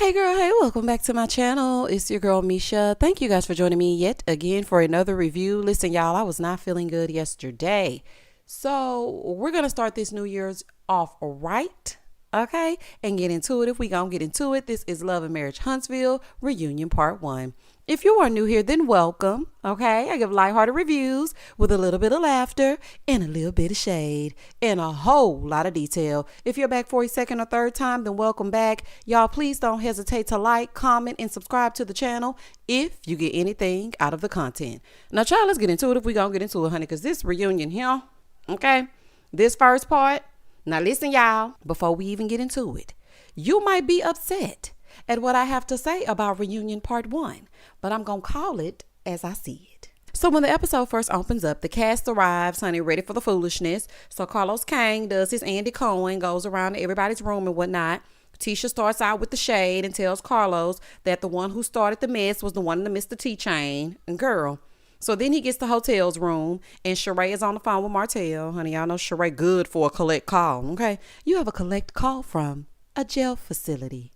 Hey girl, hey, welcome back to my channel. It's your girl Misha. Thank you guys for joining me yet again for another review. Listen, y'all, I was not feeling good yesterday. So we're going to start this New Year's off right, okay? And get into it. If we gonna get into it, this is Love and Marriage Huntsville Reunion Part 1. If you are new here, then welcome, okay? I give lighthearted reviews with a little bit of laughter and a little bit of shade and a whole lot of detail. If you're back for a second or third time, then welcome back. Y'all, please don't hesitate to like, comment, and subscribe to the channel if you get anything out of the content. Now, child, let's get into it if we gonna get into it, honey, because this reunion here, okay? This first part, now listen, y'all, before we even get into it, you might be upset at what I have to say about Reunion Part 1, but I'm going to call it as I see it. So when the episode first opens up, the cast arrives, honey, ready for the foolishness. So Carlos Kang does his Andy Cohen, goes around to everybody's room and whatnot. Tisha starts out with the shade and tells Carlos that the one who started the mess was the one that missed the tea chain. And girl, so then he gets to hotel's room and Sheree is on the phone with Martell. Honey, y'all know Sheree good for a collect call, okay? You have a collect call from a jail facility.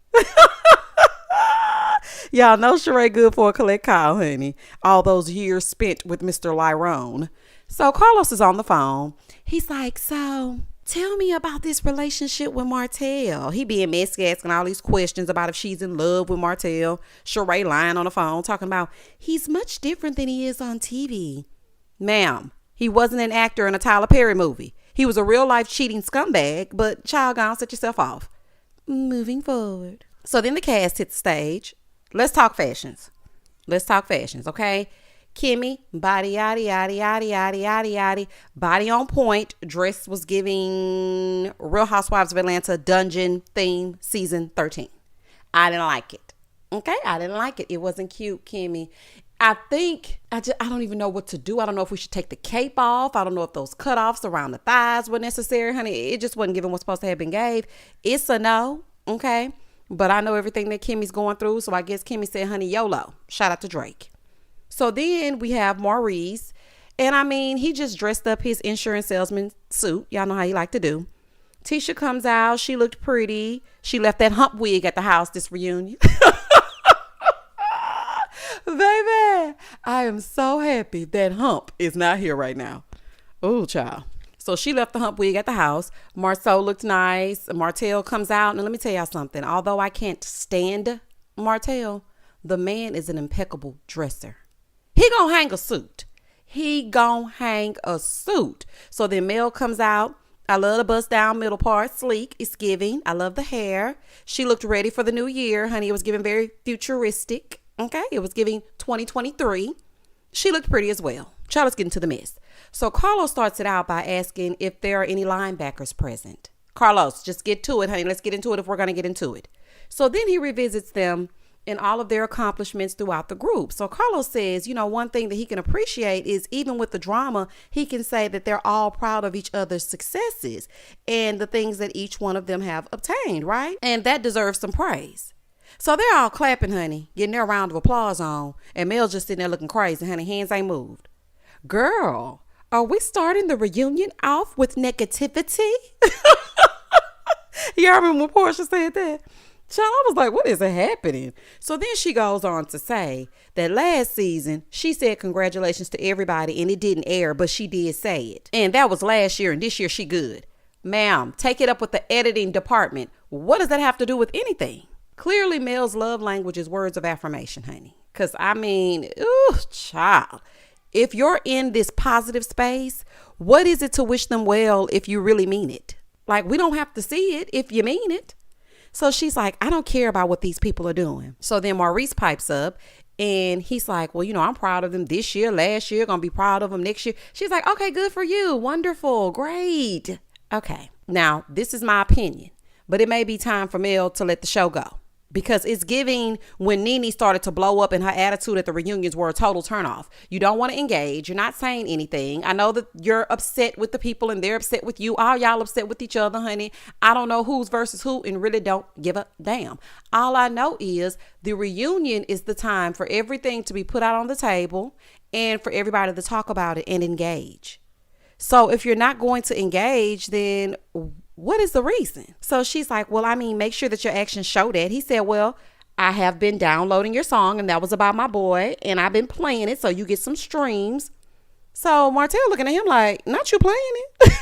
Y'all know Sheree good for a collect call, honey. All those years spent with Mr. Lyrone. So Carlos is on the phone. He's like, so tell me about this relationship with Martell. He being messy, asking all these questions about if she's in love with Martell. Sheree lying on the phone talking about he's much different than he is on TV. Ma'am, he wasn't an actor in a Tyler Perry movie. He was a real life cheating scumbag, but child, gone, set yourself off. Moving forward. So then the cast hit the stage. Let's talk fashions. Okay? Kimmy, body, yaddy, yaddy, yaddy, yaddy, yaddy, yaddy. Body on point. Dress was giving Real Housewives of Atlanta dungeon theme season 13. I didn't like it. Okay? I didn't like it. It wasn't cute, Kimmy. I don't even know what to do. I don't know if we should take the cape off. I don't know if those cutoffs around the thighs were necessary, honey. It just wasn't given what's supposed to have been gave. It's a no. Okay? But I know everything that Kimmy's going through, so I guess Kimmy said, honey, YOLO. Shout out to Drake. So then we have Maurice, and I mean, he just dressed up his insurance salesman suit. Y'all know how he like to do. Tisha comes out. She looked pretty. She left that hump wig at the house this reunion. Baby, I am so happy that hump is not here right now. Oh, child. So she left the hump wig at the house. Marceau looked nice. Martell comes out. And let me tell y'all something. Although I can't stand Martell, the man is an impeccable dresser. He gonna hang a suit. So then Mel comes out. I love the bust down middle part. Sleek. It's giving. I love the hair. She looked ready for the new year. Honey, it was giving very futuristic. Okay. It was giving 2023. She looked pretty as well. Let's get into the mess. So Carlos starts it out by asking if there are any linebackers present. Carlos, just get to it, honey. Let's get into it if we're going to get into it. So then he revisits them and all of their accomplishments throughout the group. So Carlos says, one thing that he can appreciate is even with the drama, he can say that they're all proud of each other's successes and the things that each one of them have obtained, right? And that deserves some praise. So they're all clapping, honey, getting their round of applause on. And Mel's just sitting there looking crazy, honey. Hands ain't moved. Girl, are we starting the reunion off with negativity? Y'all remember when Portia said that? Child, I was like, what is happening? So then she goes on to say that last season, she said congratulations to everybody and it didn't air, but she did say it. And that was last year and this year she good. Ma'am, take it up with the editing department. What does that have to do with anything? Clearly, Mel's love language is words of affirmation, honey. Because, I mean, ooh, child. If you're in this positive space, what is it to wish them well if you really mean it? Like, we don't have to see it if you mean it. So she's like, I don't care about what these people are doing. So then Maurice pipes up and he's like, well, I'm proud of them this year, last year, gonna be proud of them next year. She's like, okay, good for you. Wonderful. Great. Okay. Now, this is my opinion, but it may be time for Mel to let the show go. Because it's giving when Nene started to blow up and her attitude at the reunions were a total turnoff. You don't want to engage. You're not saying anything. I know that you're upset with the people and they're upset with you. All y'all upset with each other, honey. I don't know who's versus who and really don't give a damn. All I know is the reunion is the time for everything to be put out on the table and for everybody to talk about it and engage. So if you're not going to engage, then what is the reason? So she's like, well, I mean, make sure that your actions show that. He said, well, I have been downloading your song, and that was about my boy, and I've been playing it so you get some streams. So Martell looking at him like, not you playing it?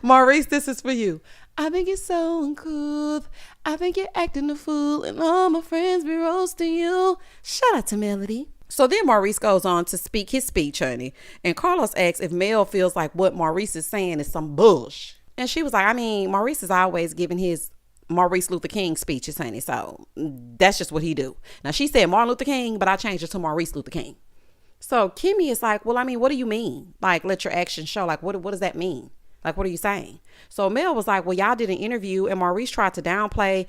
Maurice, this is for you. I think it's so uncouth. I think you're acting a fool, and all my friends be roasting you. Shout out to Melody. So then Maurice goes on to speak his speech, honey. And Carlos asks if Mel feels like what Maurice is saying is some bullshit. And she was like, I mean, Maurice is always giving his Maurice Luther King speeches, honey. So that's just what he do. Now, she said Martin Luther King, but I changed it to Maurice Luther King. So Kimmy is like, well, I mean, what do you mean? Like, let your actions show. Like, what does that mean? Like, what are you saying? So Mel was like, well, y'all did an interview and Maurice tried to downplay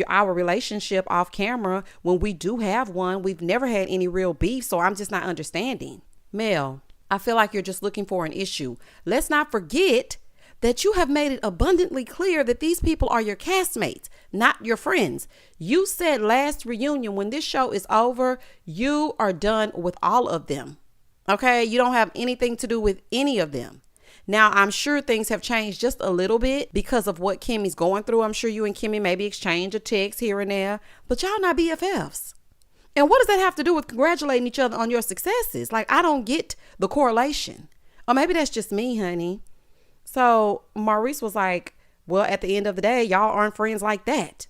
our relationship off camera when we do have one. We've never had any real beef. So I'm just not understanding. Mel, I feel like you're just looking for an issue. Let's not forget that you have made it abundantly clear that these people are your castmates, not your friends. You said last reunion, when this show is over, you are done with all of them. Okay? You don't have anything to do with any of them. Now, I'm sure things have changed just a little bit because of what Kimmy's going through. I'm sure you and Kimmy maybe exchange a text here and there, but y'all not BFFs. And what does that have to do with congratulating each other on your successes? Like, I don't get the correlation. Or maybe that's just me, honey. So Maurice was like, well, at the end of the day, y'all aren't friends like that.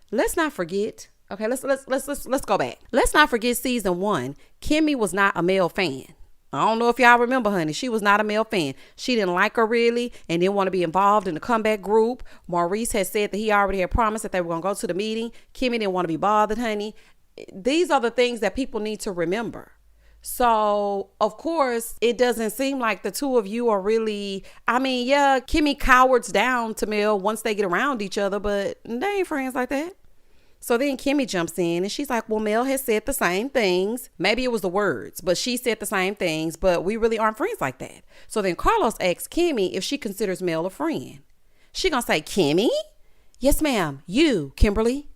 Let's not forget. Okay, let's go back. Let's not forget season 1. Kimmy was not a male fan. I don't know if y'all remember, honey. She was not a male fan. She didn't like her really and didn't want to be involved in the comeback group. Maurice had said that he already had promised that they were going to go to the meeting. Kimmy didn't want to be bothered, honey. These are the things that people need to remember. So, of course, it doesn't seem like the two of you are really, I mean, yeah, Kimmy cowards down to Mel once they get around each other, but they ain't friends like that. So then Kimmy jumps in and she's like, well, Mel has said the same things. Maybe it was the words, but she said the same things, but we really aren't friends like that. So then Carlos asks Kimmy if she considers Mel a friend. She gonna say, Kimmy? Yes, ma'am. You, Kimberly.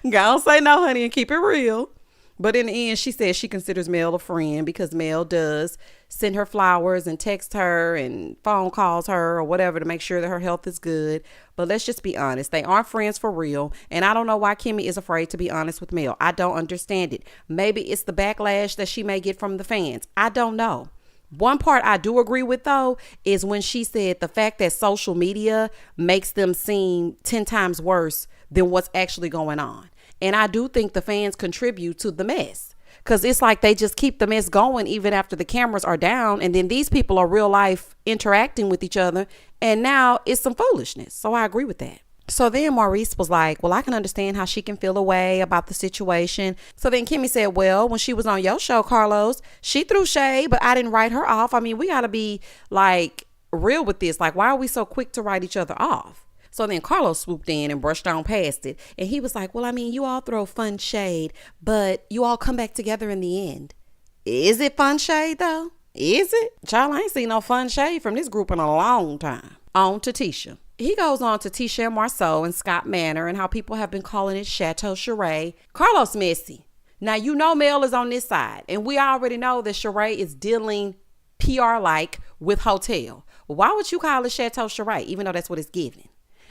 Gonna say no, honey, and keep it real. But in the end, she says she considers Mel a friend because Mel does send her flowers and text her and phone calls her or whatever to make sure that her health is good. But let's just be honest. They aren't friends for real. And I don't know why Kimmy is afraid to be honest with Mel. I don't understand it. Maybe it's the backlash that she may get from the fans. I don't know. One part I do agree with, though, is when she said the fact that social media makes them seem 10 times worse than what's actually going on. And I do think the fans contribute to the mess because it's like they just keep the mess going even after the cameras are down. And then these people are real life interacting with each other. And now it's some foolishness. So I agree with that. So then Maurice was like, well, I can understand how she can feel a way about the situation. So then Kimmy said, well, when she was on your show, Carlos, she threw shade, but I didn't write her off. I mean, we got to be like real with this. Like, why are we so quick to write each other off? So then Carlos swooped in and brushed on past it. And he was like, well, I mean, you all throw fun shade, but you all come back together in the end. Is it fun shade, though? Is it? Child, I ain't seen no fun shade from this group in a long time. On to Tisha. He goes on to Tisha and Marceau and Scott Manor and how people have been calling it Chateau Sheree. Carlos messy. Now, you know Mel is on this side. And we already know that Sheree is dealing PR-like with Hotel. Well, why would you call it Chateau Sheree, even though that's what it's giving?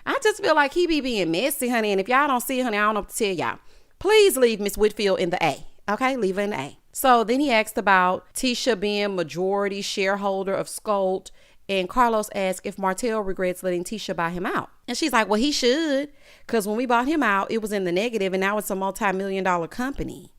I just feel like he be being messy, honey. And if y'all don't see it, honey, I don't know what to tell y'all. Please leave Miss Whitfield in the A. Okay, leave her in the A. So then he asked about Tisha being majority shareholder of Skolt. And Carlos asked if Martell regrets letting Tisha buy him out. And she's like, well, he should. Because when we bought him out, it was in the negative. And now it's a multi-million-dollar company.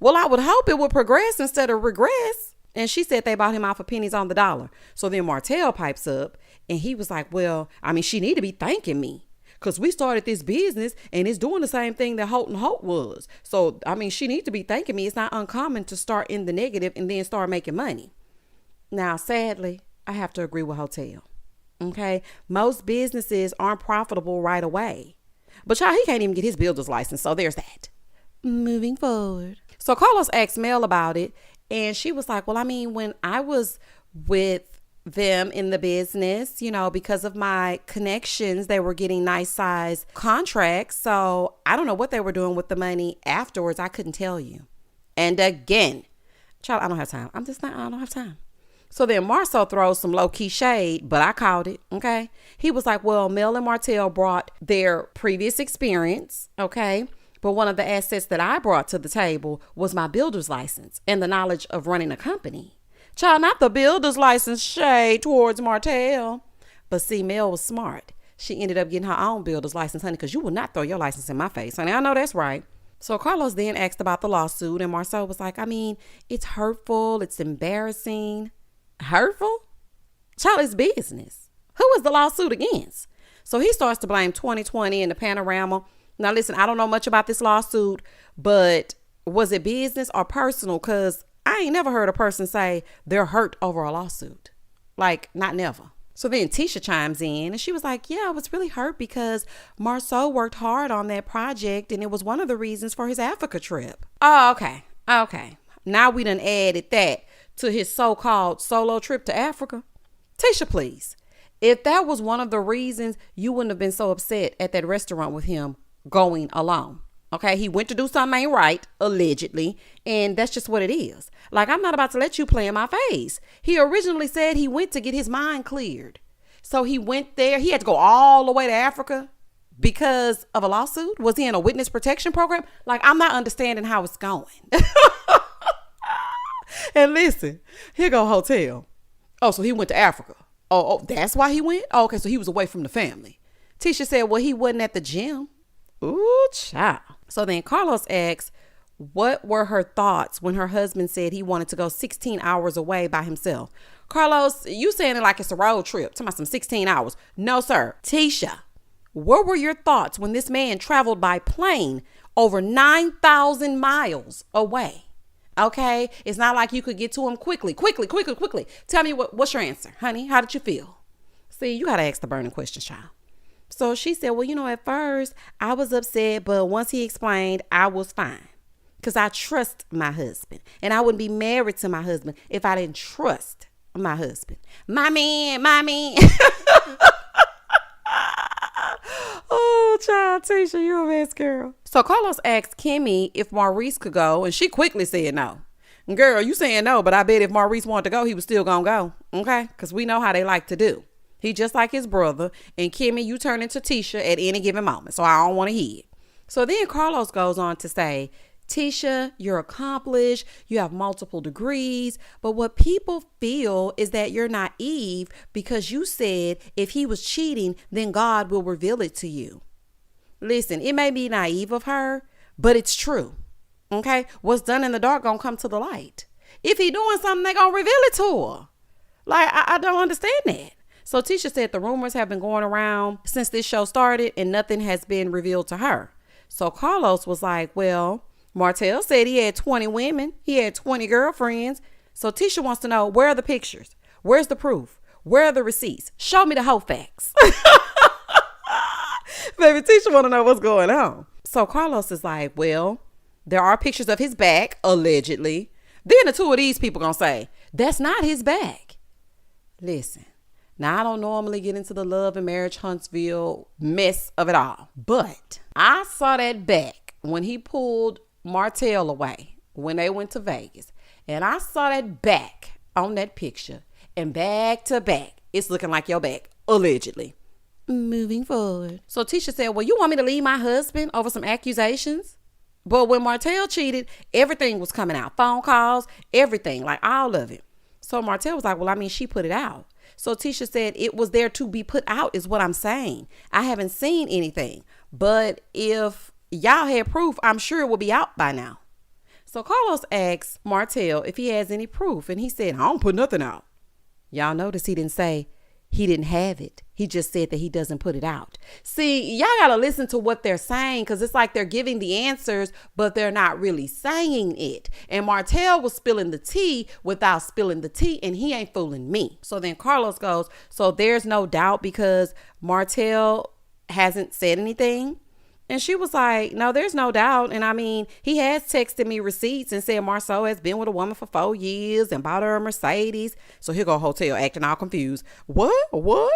Well, I would hope it would progress instead of regress. And she said they bought him out for pennies on the dollar. So then Martell pipes up. And he was like, well, I mean, she need to be thanking me because we started this business and it's doing the same thing that Holt and Holt was. So, I mean, she needs to be thanking me. It's not uncommon to start in the negative and then start making money. Now, sadly, I have to agree with Hotel. Okay. Most businesses aren't profitable right away. But y'all, he can't even get his builder's license. So there's that. Moving forward. So Carlos asked Mel about it. And she was like, well, I mean, when I was with them in the business, you know, because of my connections, they were getting nice size contracts. So I don't know what they were doing with the money afterwards. I couldn't tell you. And again, child, I don't have time. I don't have time. So then Marceau throws some low-key shade, but I called it, okay? He was like, well, Mel and Martell brought their previous experience, okay? But one of the assets that I brought to the table was my builder's license and the knowledge of running a company. Child, not the builder's license shade towards Martell. But see, Mel was smart. She ended up getting her own builder's license, honey, because you will not throw your license in my face, honey. I know that's right. So Carlos then asked about the lawsuit, and Marceau was like, I mean, it's hurtful. It's embarrassing. Hurtful? Child, it's business. Who is the lawsuit against? So he starts to blame 2020 and the panorama. Now, listen, I don't know much about this lawsuit, but was it business or personal? Because I ain't never heard a person say they're hurt over a lawsuit. Like, not never. So then Tisha chimes in and she was like, yeah, I was really hurt because Marceau worked hard on that project and it was one of the reasons for his Africa trip. Oh, okay. Okay. Now we done added that to his so-called solo trip to Africa. Tisha, please. If that was one of the reasons, you wouldn't have been so upset at that restaurant with him going alone. Okay, he went to do something ain't right, allegedly, and that's just what it is. Like, I'm not about to let you play in my face. He originally said he went to get his mind cleared. So he went there. He had to go all the way to Africa because of a lawsuit. Was he in a witness protection program? Like, I'm not understanding how it's going. And listen, here go hotel. Oh, so he went to Africa. Oh, that's why he went? Oh, okay, so he was away from the family. Tisha said, well, he wasn't at the gym. Ooh, child. So then Carlos asks, what were her thoughts when her husband said he wanted to go 16 hours away by himself? Carlos, you saying it like it's a road trip. Talking about some 16 hours. No, sir. Tisha, what were your thoughts when this man traveled by plane over 9,000 miles away? Okay, it's not like you could get to him quickly. Tell me what's your answer, honey? How did you feel? See, you got to ask the burning questions, child. So she said, well, at first I was upset, but once he explained, I was fine because I trust my husband and I wouldn't be married to my husband if I didn't trust my husband. My man. Oh, child, Tisha, you a mess, girl. So Carlos asked Kimmy if Maurice could go, and she quickly said no. Girl, you saying no, but I bet if Maurice wanted to go, he was still gonna go, okay? Because we know how they like to do. He just like his brother, and Kimmy, you turn into Tisha at any given moment, so I don't want to hear it. So then Carlos goes on to say, Tisha, you're accomplished, you have multiple degrees, but what people feel is that you're naive because you said if he was cheating, then God will reveal it to you. Listen, it may be naive of her, but it's true. Okay? What's done in the dark gonna come to the light. If he doing something, they gonna reveal it to her. Like, I don't understand that. So Tisha said the rumors have been going around since this show started and nothing has been revealed to her. So Carlos was like, well, Martell said he had 20 women. He had 20 girlfriends. So Tisha wants to know, where are the pictures? Where's the proof? Where are the receipts? Show me the whole facts. Baby, Tisha want to know what's going on. So Carlos is like, well, there are pictures of his back, allegedly. Then the two of these people gonna say, that's not his back. Listen, now I don't normally get into the love and marriage Huntsville mess of it all, but I saw that back when he pulled Martell away when they went to Vegas. And I saw that back on that picture. And back to back, it's looking like your back, allegedly. Moving forward. So Tisha said, well, you want me to leave my husband over some accusations? But when Martell cheated, everything was coming out. Phone calls, everything, like all of it. So Martell was like, well, I mean, she put it out. So Tisha said it was there to be put out is what I'm saying. I haven't seen anything. But if y'all had proof, I'm sure it would be out by now. So Carlos asked Martell if he has any proof. And he said, I don't put nothing out. Y'all notice he didn't say he didn't have it. He just said that he doesn't put it out. See, y'all got to listen to what they're saying because it's like they're giving the answers, but they're not really saying it. And Martell was spilling the tea without spilling the tea, and he ain't fooling me. So then Carlos goes, so there's no doubt because Martell hasn't said anything. And she was like, no, there's no doubt. And I mean, he has texted me receipts and said Marceau has been with a woman for 4 years and bought her a Mercedes. So here go Hotel acting all confused. What?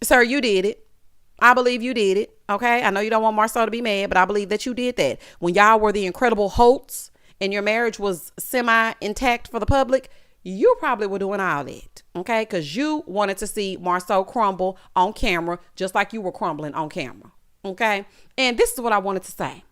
Sir, you did it. I believe you did it. Okay. I know you don't want Marceau to be mad, but I believe that you did that. When y'all were the Incredible Holtz and your marriage was semi-intact for the public, you probably were doing all that, okay? Because you wanted to see Marceau crumble on camera just like you were crumbling on camera, okay? And this is what I wanted to say.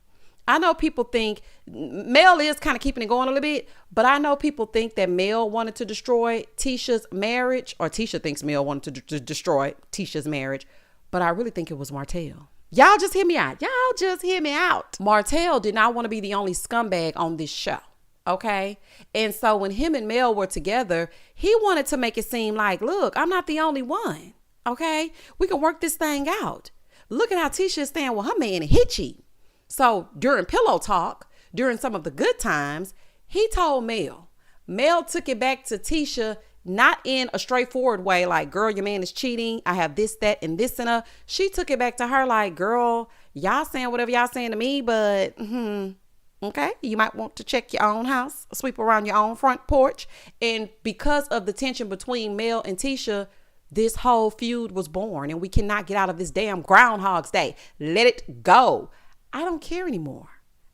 I know people think Mel is kind of keeping it going a little bit, but I know people think that Mel wanted to destroy Tisha's marriage, or Tisha thinks Mel wanted to destroy Tisha's marriage, but I really think it was Martell. Y'all just hear me out. Y'all just hear me out. Martell did not want to be the only scumbag on this show. Okay. And so when him and Mel were together, he wanted to make it seem like, look, I'm not the only one. Okay. We can work this thing out. Look at how Tisha is staying with her man and Hitchy. So during pillow talk, during some of the good times, he told Mel. Mel took it back to Tisha, not in a straightforward way, like, girl, your man is cheating. I have this, that, and this in her. She took it back to her like, girl, y'all saying whatever y'all saying to me, but okay, you might want to check your own house, sweep around your own front porch. And because of the tension between Mel and Tisha, this whole feud was born, and we cannot get out of this damn Groundhog's Day. Let it go. I don't care anymore.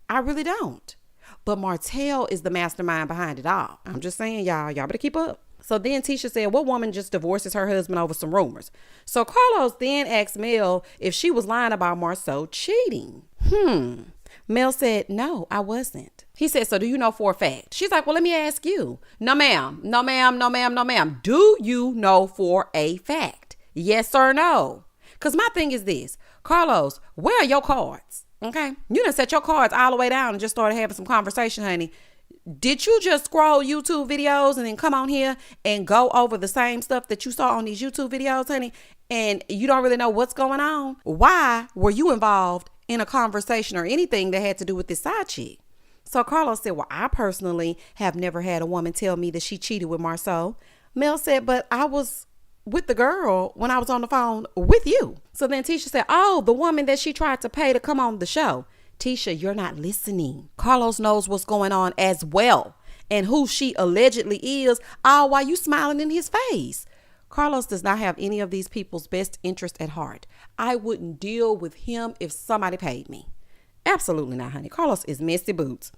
I really don't. But Martell is the mastermind behind it all. I'm just saying, y'all better keep up. So then Tisha said, what woman just divorces her husband over some rumors? So Carlos then asked Mel if she was lying about Marceau cheating. Mel said, no, I wasn't. He said, so do you know for a fact? She's like, well, let me ask you. No, ma'am. No, ma'am. No, ma'am. No, ma'am. Do you know for a fact? Yes or no? Because my thing is this. Carlos, where are your cards? Okay. You done set your cards all the way down and just started having some conversation, honey. Did you just scroll YouTube videos and then come on here and go over the same stuff that you saw on these YouTube videos, honey? And you don't really know what's going on? Why were you involved in a conversation or anything that had to do with this side chick? So Carlos said, well, I personally have never had a woman tell me that she cheated with Marceau. Mel said, but I was with the girl when I was on the phone with you. So then Tisha said, oh, the woman that she tried to pay to come on the show. Tisha, you're not listening. Carlos knows what's going on as well, and who she allegedly is, all while you smiling in his face. Carlos does not have any of these people's best interest at heart. I wouldn't deal with him if somebody paid me. Absolutely not, honey. Carlos is messy boots.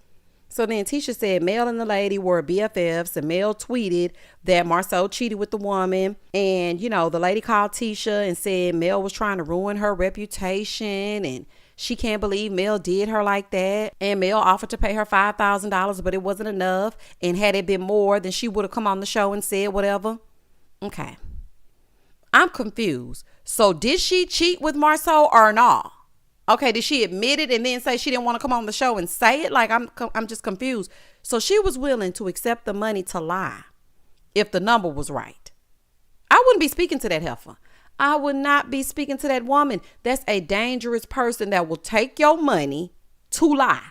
So then Tisha said Mel and the lady were BFFs, and Mel tweeted that Marceau cheated with the woman. And, you know, the lady called Tisha and said Mel was trying to ruin her reputation, and she can't believe Mel did her like that. And Mel offered to pay her $5,000, but it wasn't enough. And had it been more, then she would have come on the show and said whatever. Okay. I'm confused. So did she cheat with Marceau or not? Okay, did she admit it and then say she didn't want to come on the show and say it? Like, I'm just confused. So she was willing to accept the money to lie if the number was right. I wouldn't be speaking to that heifer. I would not be speaking to that woman. That's a dangerous person that will take your money to lie.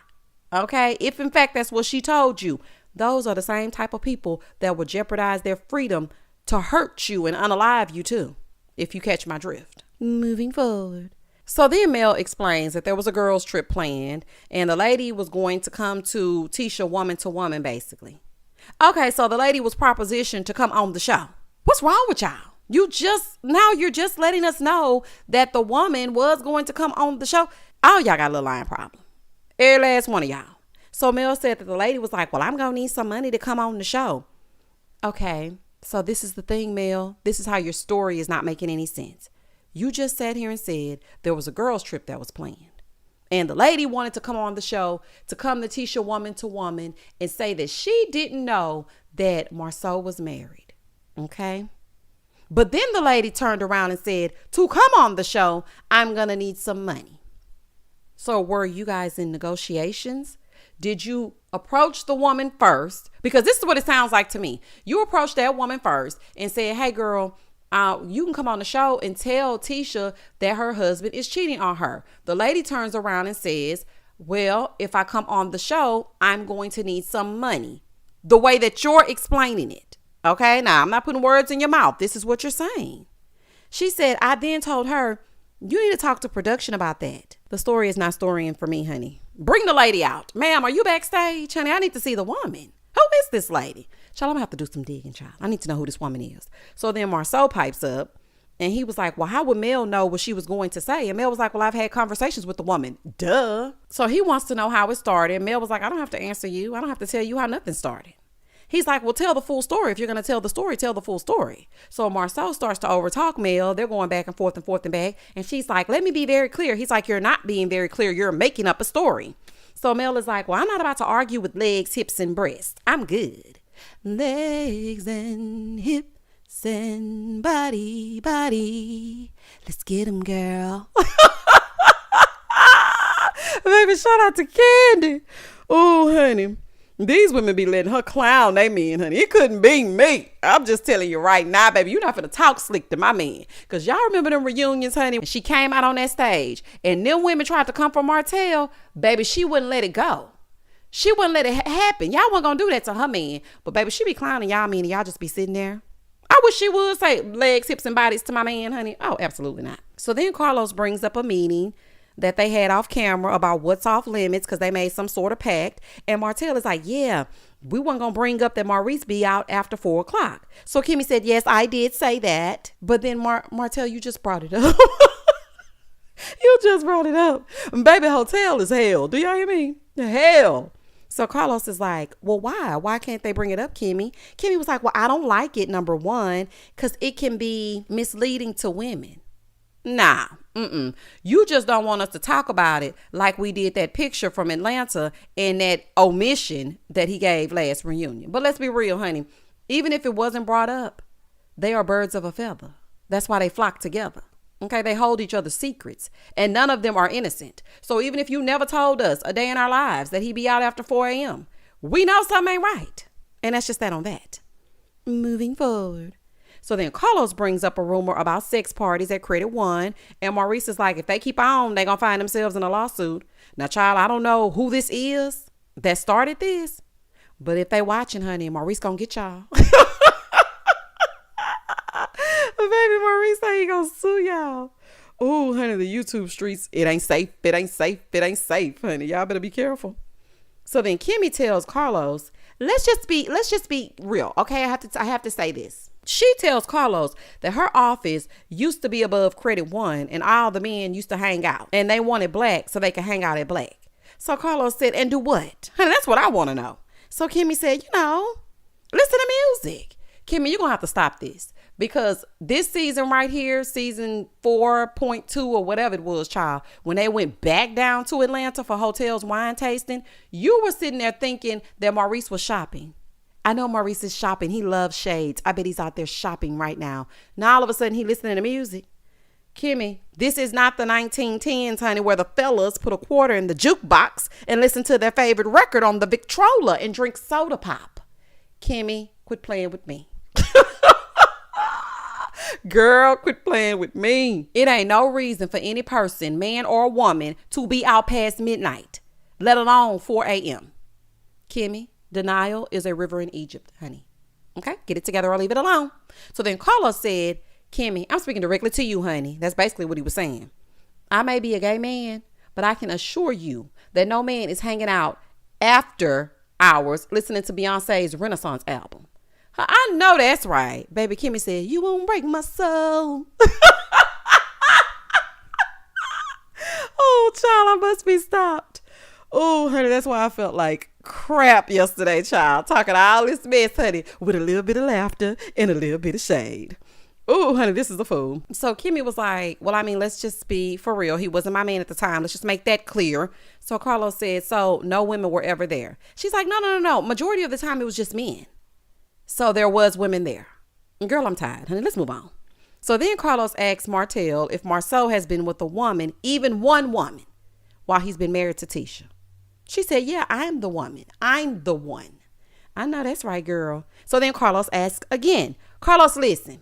Okay, if in fact that's what she told you. Those are the same type of people that will jeopardize their freedom to hurt you and unalive you too, if you catch my drift. Moving forward. So then Mel explains that there was a girls trip planned and the lady was going to come to Tisha woman to woman, basically. Okay, so the lady was propositioned to come on the show. What's wrong with y'all? You're just letting us know that the woman was going to come on the show. All y'all got a little lying problem. Every last one of y'all. So Mel said that the lady was like, well, I'm going to need some money to come on the show. Okay, so this is the thing, Mel. This is how your story is not making any sense. You just sat here and said there was a girls trip that was planned. And the lady wanted to come on the show to come to Tisha woman to woman and say that she didn't know that Marceau was married. Okay. But then the lady turned around and said, to come on the show, I'm going to need some money. So were you guys in negotiations? Did you approach the woman first? Because this is what it sounds like to me. You approached that woman first and said, hey, girl, you can come on the show and tell Tisha that her husband is cheating on her. The lady turns around and says, well, if I come on the show, I'm going to need some money. The way that you're explaining it. Okay, now I'm not putting words in your mouth. This is what you're saying. She said, I then told her, you need to talk to production about that. The story is not storying for me, honey. Bring the lady out. Ma'am, are you backstage? Honey, I need to see the woman. Who is this lady? Child, I'm gonna have to do some digging, child. I need to know who this woman is. So then Marceau pipes up and he was like, well, how would Mel know what she was going to say? And Mel was like, well, I've had conversations with the woman. Duh. So he wants to know how it started. And Mel was like, I don't have to answer you. I don't have to tell you how nothing started. He's like, well, tell the full story. If you're going to tell the story, tell the full story. So Marcel starts to overtalk Mel. They're going back and forth and back. And she's like, let me be very clear. He's like, you're not being very clear. You're making up a story. So Mel is like, well, I'm not about to argue with legs, hips, and breasts. I'm good. Legs and hips and body. Let's get 'em, girl. Baby, shout out to Candy. Oh, honey. These women be letting her clown they men, honey. It couldn't be me. I'm just telling you right now, baby. You're not finna talk slick to my man. Because y'all remember them reunions, honey? She came out on that stage and them women tried to come for Martell. Baby, she wouldn't let it go. She wouldn't let it happen. Y'all wasn't gonna do that to her man. But baby, she be clowning y'all men and y'all just be sitting there. I wish she would say legs, hips, and bodies to my man, honey. Oh, absolutely not. So then Carlos brings up a meeting that they had off camera about what's off limits because they made some sort of pact. And Martell is like, yeah, we weren't going to bring up that Maurice be out after 4 o'clock. So Kimmy said, yes, I did say that. But then Martell, you just brought it up. You just brought it up. Baby, hotel is hell. Do y'all hear me? Hell. So Carlos is like, well, why? Why can't they bring it up, Kimmy? Kimmy was like, well, I don't like it, number one, because it can be misleading to women. Nah. You just don't want us to talk about it like we did that picture from Atlanta and that omission that he gave last reunion. But let's be real, honey. Even if it wasn't brought up, they are birds of a feather. That's why they flock together. Okay, they hold each other's secrets and none of them are innocent. So even if you never told us a day in our lives that he be out after 4 a.m., we know something ain't right. And that's just that on that. Moving forward. So then Carlos brings up a rumor about sex parties at Pt.1. And Maurice is like, if they keep on, they going to find themselves in a lawsuit. Now, child, I don't know who this is that started this. But if they watching, honey, Maurice going to get y'all. Baby, Maurice say he going to sue y'all. Oh, honey, the YouTube streets, it ain't safe. It ain't safe. It ain't safe, honey. Y'all better be careful. So then Kimmy tells Carlos, let's just be real. Okay, I have to say this. She tells Carlos that her office used to be above Pt.1 and all the men used to hang out and they wanted black so they could hang out at black. So Carlos said, and do what? Honey, that's what I want to know. So Kimmy said, listen to music. Kimmy, you're going to have to stop this because this season right here, season 4.2 or whatever it was, child, when they went back down to Atlanta for Hotel's wine tasting, you were sitting there thinking that Maurice was shopping. I know Maurice is shopping. He loves shades. I bet he's out there shopping right now. Now all of a sudden he listening to music. Kimmy, this is not the 1910s, honey, where the fellas put a quarter in the jukebox and listen to their favorite record on the Victrola and drink soda pop. Kimmy, quit playing with me. Girl, quit playing with me. It ain't no reason for any person, man or woman, to be out past midnight, let alone 4 a.m. Kimmy, denial is a river in Egypt, honey. Okay, get it together or leave it alone. So then Carlos said, Kimmy, I'm speaking directly to you, honey. That's basically what he was saying. I may be a gay man, but I can assure you that no man is hanging out after hours listening to Beyonce's Renaissance album. I know that's right. Baby Kimmy said, you won't break my soul. Oh, child, I must be stopped. Oh, honey, that's why I felt like crap yesterday, child. Talking all this mess, honey, with a little bit of laughter and a little bit of shade. Oh, honey, this is a fool. So Kimmy was like, well, I mean, let's just be for real. He wasn't my man at the time. Let's just make that clear. So Carlos said, so no women were ever there. She's like, no. Majority of the time, it was just men. So there was women there. Girl, I'm tired, honey. Let's move on. So then Carlos asked Martell if Marceau has been with a woman, even one woman, while he's been married to Tisha. She said, yeah, I'm the woman. I'm the one. I know that's right, girl. So then Carlos asked again. Carlos, listen,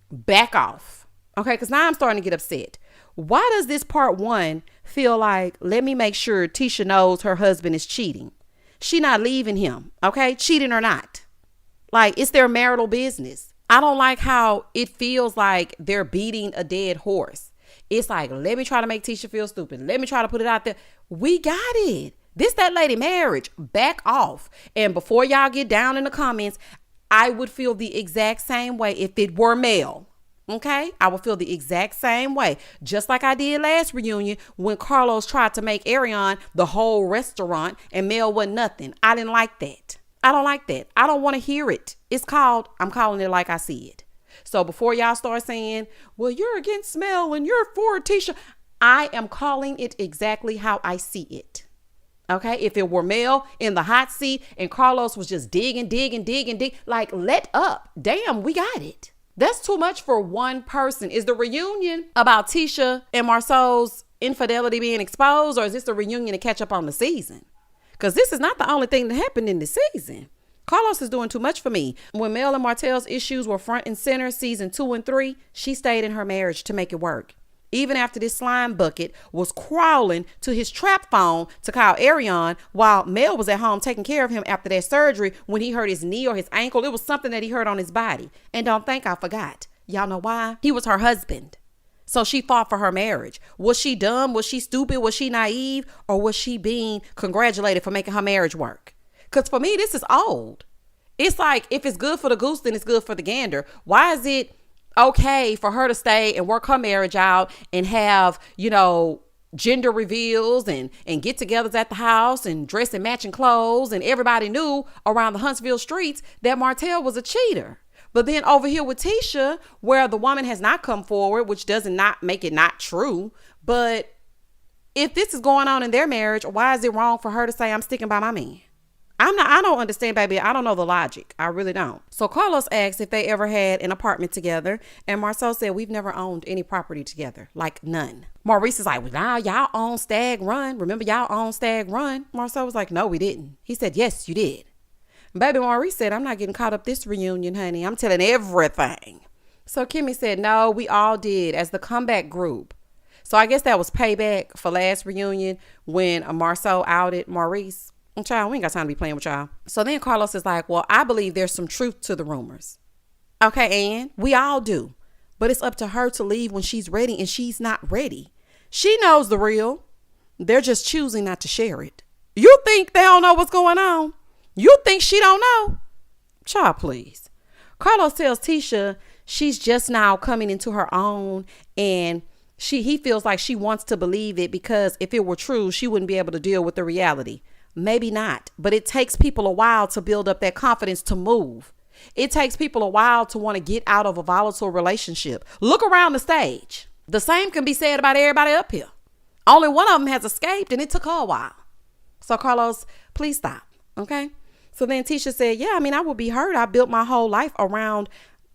back off. Okay, because now I'm starting to get upset. Why does this part 1 feel like, let me make sure Tisha knows her husband is cheating? She not leaving him, okay? Cheating or not. Like, it's their marital business. I don't like how it feels like they're beating a dead horse. It's like, let me try to make Tisha feel stupid. Let me try to put it out there. We got it. This, that lady marriage. Back off. And before y'all get down in the comments, I would feel the exact same way if it were Mel. Okay? I would feel the exact same way. Just like I did last reunion when Carlos tried to make Ariane the whole restaurant and Mel wasn't nothing. I didn't like that. I don't like that. I don't want to hear it. I'm calling it like I see it. So before y'all start saying, well, you're against Mel and you're for Tisha, I am calling it exactly how I see it. Okay. If it were Mel in the hot seat and Carlos was just digging, like, let up. Damn, we got it. That's too much for one person. Is the reunion about Tisha and Marceau's infidelity being exposed, or is this a reunion to catch up on the season? Because this is not the only thing that happened in the season. Carlos is doing too much for me. When Mel and Martell's issues were front and center season 2 and 3, she stayed in her marriage to make it work. Even after this slime bucket was crawling to his trap phone to call Arion while Mel was at home taking care of him after that surgery when he hurt his knee or his ankle. It was something that he hurt on his body. And don't think I forgot. Y'all know why? He was her husband. So she fought for her marriage. Was she dumb? Was she stupid? Was she naive? Or was she being congratulated for making her marriage work? Because for me, this is old. It's like, if it's good for the goose, then it's good for the gander. Why is it okay for her to stay and work her marriage out and have, gender reveals and get-togethers at the house and dress in matching clothes, and everybody knew around the Huntsville streets that Martell was a cheater? But then over here with Tisha, where the woman has not come forward, which does not make it not true, but if this is going on in their marriage, why is it wrong for her to say, I'm sticking by my man? I don't understand, baby. I don't know the logic. I really don't. So Carlos asked if they ever had an apartment together. And Marceau said, we've never owned any property together. Like none. Maurice is like, well, now y'all own Stag Run. Remember y'all own Stag Run? Marceau was like, no, we didn't. He said, yes, you did. Baby Maurice said, I'm not getting caught up this reunion, honey. I'm telling everything. So Kimmy said, no, we all did as the comeback group. So I guess that was payback for last reunion when Marceau outed Maurice. Child, we ain't got time to be playing with y'all. So then Carlos is like, well, I believe there's some truth to the rumors. Okay, Ann, we all do. But it's up to her to leave when she's ready, and she's not ready. She knows the real. They're just choosing not to share it. You think they don't know what's going on? You think she don't know? Child, please. Carlos tells Tisha she's just now coming into her own, and he feels like she wants to believe it because if it were true, she wouldn't be able to deal with the reality. Maybe not, but it takes people a while to build up that confidence to move. It takes people a while to want to get out of a volatile relationship. Look around the stage. The same can be said about everybody up here. Only one of them has escaped, and it took her a while. So Carlos, please stop. Okay. So then Tisha said, yeah, I would be hurt. I built my whole life around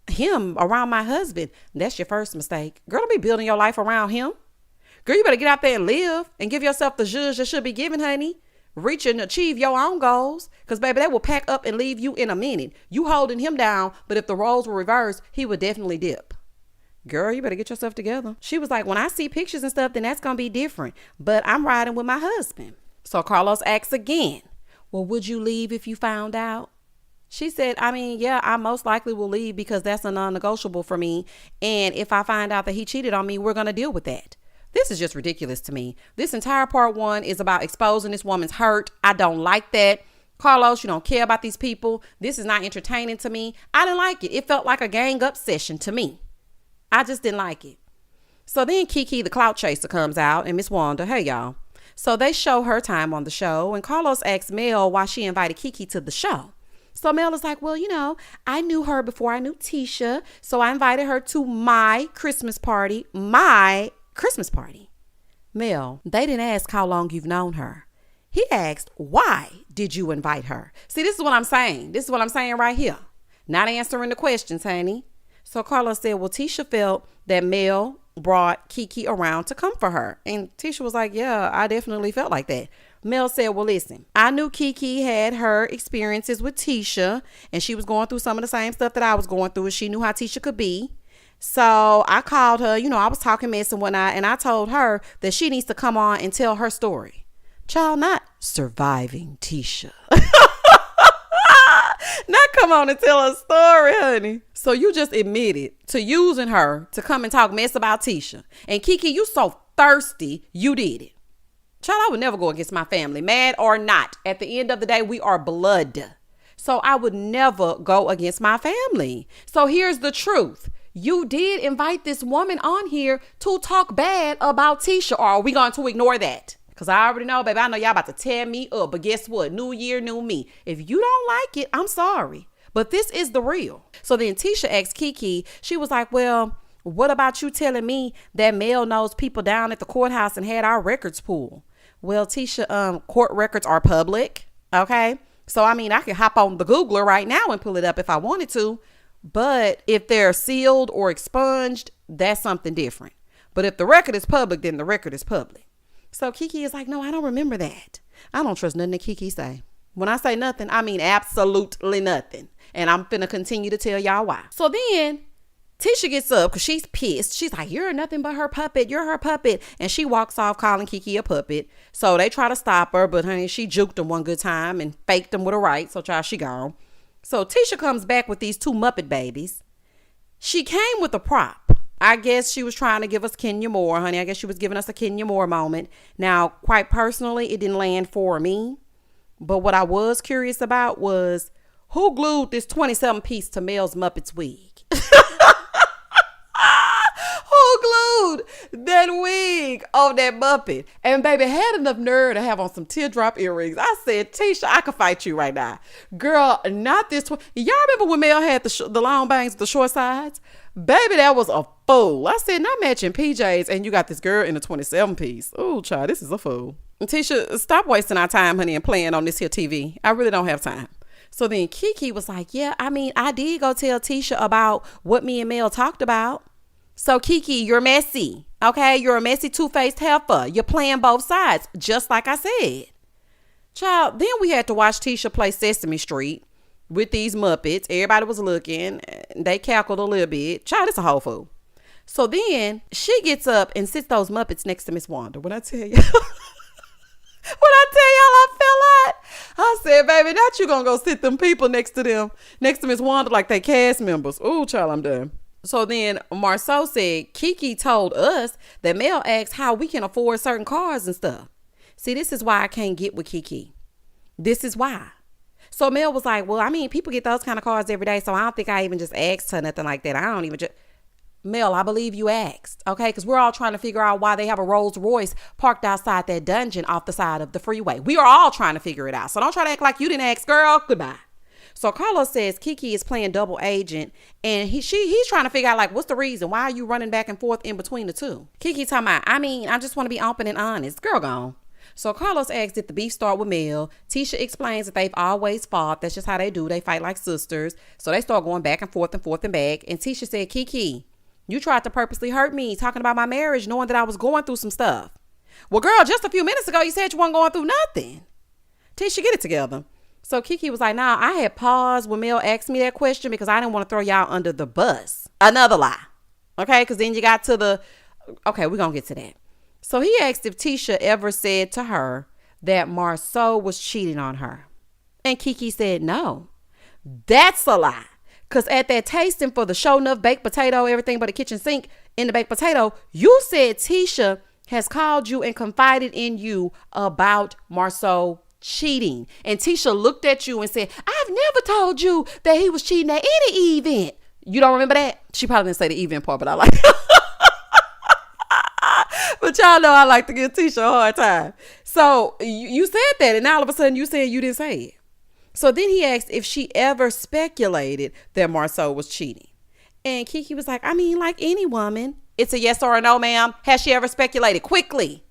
him, around my husband. That's your first mistake. Girl, don't be building your life around him. Girl, you better get out there and live and give yourself the zhuzh that should be given, honey. Reach and achieve your own goals, because baby, they will pack up and leave you in a minute. You holding him down, but if the roles were reversed, he would definitely dip. Girl, you better get yourself together. She was like, when I see pictures and stuff, then that's gonna be different, but I'm riding with my husband. So Carlos asks again, well, would you leave if you found out? She said, yeah, I most likely will leave because that's a non-negotiable for me, and if I find out that he cheated on me, we're gonna deal with that. This is just ridiculous to me. This entire part 1 is about exposing this woman's hurt. I don't like that. Carlos, you don't care about these people. This is not entertaining to me. I didn't like it. It felt like a gang up session to me. I just didn't like it. So then Kiki, the clout chaser, comes out, and Miss Wanda, hey, y'all. So they show her time on the show, and Carlos asks Mel why she invited Kiki to the show. So Mel is like, well, I knew her before I knew Tisha, so I invited her to my Christmas party. Mel, they didn't ask how long you've known her. He asked, why did you invite her? See, this is what I'm saying. This is what I'm saying right here. Not answering the questions, honey. So Carlos said, well, Tisha felt that Mel brought Kiki around to come for her. And Tisha was like, yeah, I definitely felt like that. Mel said, well, listen, I knew Kiki had her experiences with Tisha, and she was going through some of the same stuff that I was going through, and she knew how Tisha could be. So I called her, I was talking mess and whatnot, and I told her that she needs to come on and tell her story. Child, not surviving Tisha. Not come on and tell her story, honey. So you just admitted to using her to come and talk mess about Tisha. And Kiki, you so thirsty, you did it. Child, I would never go against my family, mad or not. At the end of the day, we are blood. So I would never go against my family. So here's the truth. You did invite this woman on here to talk bad about Tisha, or are we going to ignore that? Because I already know, baby, I know y'all about to tear me up. But guess what? New year, new me. If you don't like it, I'm sorry. But this is the real. So then Tisha asked Kiki, she was like, well, what about you telling me that Mel knows people down at the courthouse and had our records pulled? Well, Tisha, court records are public. Okay. So, I mean, I can hop on the Googler right now and pull it up if I wanted to. But if they're sealed or expunged, that's something different. But if the record is public, then the record is public. So Kiki is like, no, I don't remember that. I don't trust nothing that Kiki say. When I say nothing, I mean absolutely nothing. And I'm finna continue to tell y'all why. So then Tisha gets up because she's pissed. She's like, you're nothing but her puppet. You're her puppet. And she walks off calling Kiki a puppet. So they try to stop her, but honey, she juked them one good time and faked them with a right. So child, she gone. So Tisha comes back with these two Muppet babies. She came with a prop. I guess she was trying to give us Kenya Moore, honey. I guess she was giving us a Kenya Moore moment. Now, quite personally, it didn't land for me. But what I was curious about was who glued this 27-piece to Mel's Muppets wig? Who glued that wig on that Muppet? And baby had enough nerve to have on some teardrop earrings. I said, Tisha, I could fight you right now. Girl, not this one. Y'all remember when Mel had the long bangs with the short sides? Baby, that was a fool. I said, not matching PJs and you got this girl in a 27-piece. Oh, child, this is a fool. Tisha, stop wasting our time, honey, and playing on this here TV. I really don't have time. So then Kiki was like, yeah, I mean, I did go tell Tisha about what me and Mel talked about. So Kiki, you're messy. Okay, you're a messy two-faced heifer. You're playing both sides, just like I said. Child, then we had to watch Tisha play Sesame Street with these Muppets. Everybody was looking. They cackled a little bit. Child, it's a whole fool. So then she gets up and sits those Muppets next to Miss Wanda. When I tell you, I fell out. I said, baby, not you gonna go sit them people next to Miss Wanda like they cast members. Ooh, child, I'm done. So then Marceau said, Kiki told us that Mel asked how we can afford certain cars and stuff. See, this is why I can't get with Kiki. This is why. So Mel was like, well, I mean, people get those kind of cars every day. So I don't think I even just asked her nothing like that. I don't even just... Mel, I believe you asked, okay? Because we're all trying to figure out why they have a Rolls Royce parked outside that dungeon off the side of the freeway. We are all trying to figure it out. So don't try to act like you didn't ask, girl. Goodbye. So Carlos says Kiki is playing double agent and he's trying to figure out like, what's the reason? Why are you running back and forth in between the two? Kiki talking about, I mean, I just want to be open and honest. Girl gone. So Carlos asks if the beef start with Mel. Tisha explains that they've always fought. That's just how they do. They fight like sisters. So they start going back and forth and back. And Tisha said, Kiki, you tried to purposely hurt me talking about my marriage, knowing that I was going through some stuff. Well, girl, just a few minutes ago, you said you weren't going through nothing. Tisha, get it together. So Kiki was like, nah, I had paused when Mel asked me that question because I didn't want to throw y'all under the bus. Another lie. Okay, because then you got to okay, we're going to get to that. So he asked if Tisha ever said to her that Marceau was cheating on her. And Kiki said, no, that's a lie. Because at that tasting for the show enough baked potato, everything but a kitchen sink in the baked potato, you said Tisha has called you and confided in you about Marceau cheating. And Tisha looked at you and said, I've never told you that he was cheating at any event. You don't remember that? She probably didn't say the event part, but I like it. But y'all know I like to give Tisha a hard time. So you said that, and now all of a sudden you said you didn't say it. So then he asked if she ever speculated that Marceau was cheating. And Kiki was like, I mean, like any woman. It's a yes or a no, ma'am. Has she ever speculated? Quickly.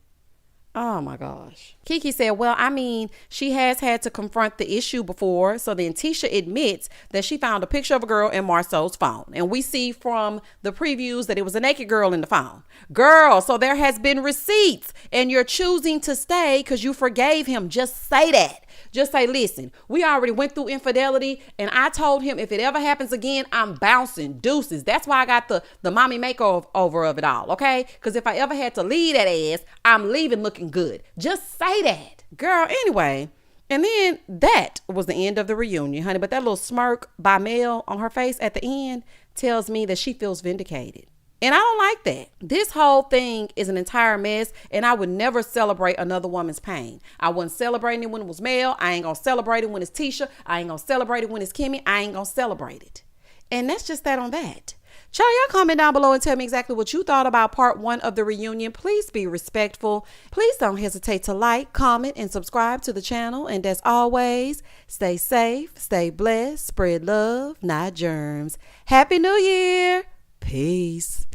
Oh my gosh. Kiki said, well, I mean, she has had to confront the issue before. So then Tisha admits that she found a picture of a girl in Marceau's phone. And we see from the previews that it was a naked girl in the phone. Girl, so there has been receipts and you're choosing to stay because you forgave him. Just say that. Just say, listen, we already went through infidelity and I told him if it ever happens again, I'm bouncing deuces. That's why I got the mommy makeover of it all, okay? Because if I ever had to leave that ass, I'm leaving looking good. Just say that. Girl, anyway. And then that was the end of the reunion, honey. But that little smirk by Mel on her face at the end tells me that she feels vindicated. And I don't like that. This whole thing is an entire mess, and I would never celebrate another woman's pain. I wasn't celebrating it when it was Mel. I ain't gonna celebrate it when it's Tisha. I ain't gonna celebrate it when it's Kimmy. I ain't gonna celebrate it. And that's just that on that. Child, y'all comment down below and tell me exactly what you thought about part 1 of the reunion. Please be respectful. Please don't hesitate to like, comment, and subscribe to the channel. And as always, stay safe, stay blessed, spread love, not germs. Happy New Year. Peace.